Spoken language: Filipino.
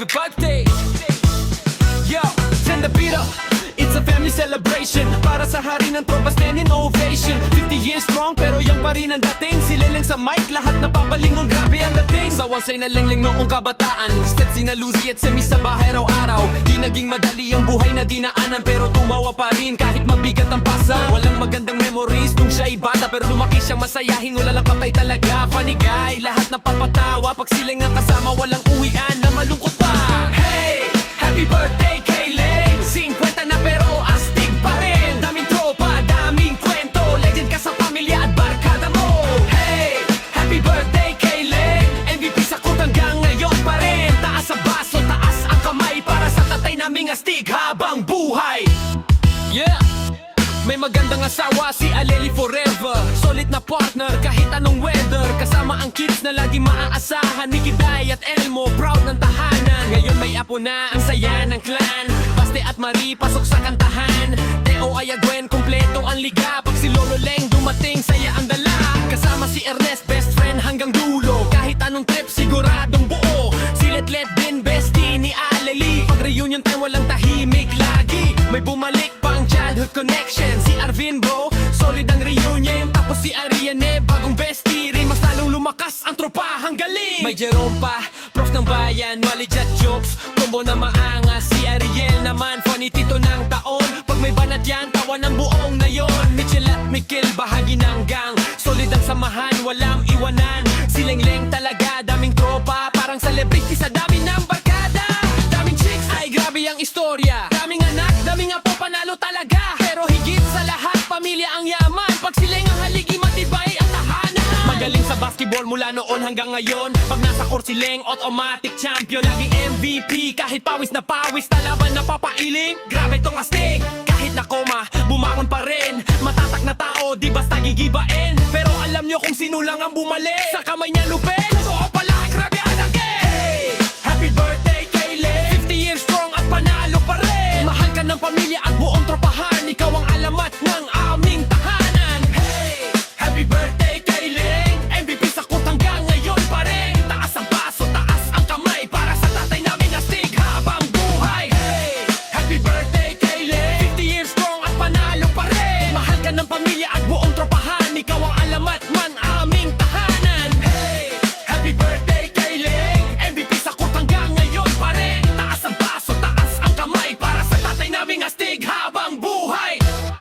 happy birthday. Yo, send the beat up. It's a family celebration. Para sa hari ng tropa, standing ovation. 50 years strong, pero yang pa rin ang dating. Sila lang sa mic, lahat napapalingon. Grabe ang dating. Sawasay na lengling noong kabataan. Steps sina Lucy at Semi sa bahay araw-araw. Di naging madali ang buhay na dinaanan, pero tumawa pa rin kahit mabigat ang pasa. Walang magandang memories nung siya'y bata, pero lumaki siyang masayahin. Wala lang patay talaga, panigay. Lahat napapatawa pag silang ang kasama. Walang uwian na malungkot pa. Hey, happy birthday kay Leng. 50 na pero astig pa rin. Daming tropa, daming kwento. Legend ka sa pamilya at barkada mo. Hey, happy birthday kay Leng. MVP sa court hanggang ngayon pa rin. Taas sa baso, taas ang kamay para sa tatay naming astig habang buhay. Yeah! May magandang asawa, si Aleli forever. Solid na partner kahit anong weather. Kasama ang kids na lagi maaasahan. Ni Kiday at Elmo, proud ng tahanan. Ngayon may apo na, ang saya ng clan. Baste at Marie, pasok sa kantahan. Teo ay Gwen, kompleto ang liga. Pag si Lolo Leng dumating, saya ang dala. Kasama si Ernest, best friend hanggang dulo. Kahit anong trip, siguradong buo. Si Letlet din, bestie ni Aleli. Pag reunion time, walang tahimik lagi. May bumalik pa ang childhood connection. Si Arvin bro, solid ang reunion. Tapos si Ariane, bagong bestie rin. Mas lalong lumakas ang tropahang galing. May Jerome pa, prof ng bayan, knowledge at jokes. Combo na maangas, si Ariel naman, funny tito ng taon. Pag may banat yan, tawa ng buong nayon. Mitchell at Mikil, bahagi ng gang. Solid ang samahan, walang iwanan. Si Lengleng talaga, daming tropa. Parang celebrity sa dami ng barkada. Daming chicks, ay grabe ang istorya. Daming anak, daming apo, panalo talaga. Pero higit sa lahat, pamilya ang yaman. Pag sileng ang haligi, matibay ang tahanan. Magaling sa basketball mula noon hanggang ngayon. Pag nasa court si Leng, automatic champion. Laging MVP, kahit pawis na pawis. Talaban na papailing, grabe tong astig. Kahit na koma, bumangon pa rin. Matatak na tao, di basta gigibain. Pero alam nyo kung sino lang ang bumalik. Sa kamay niya lupe,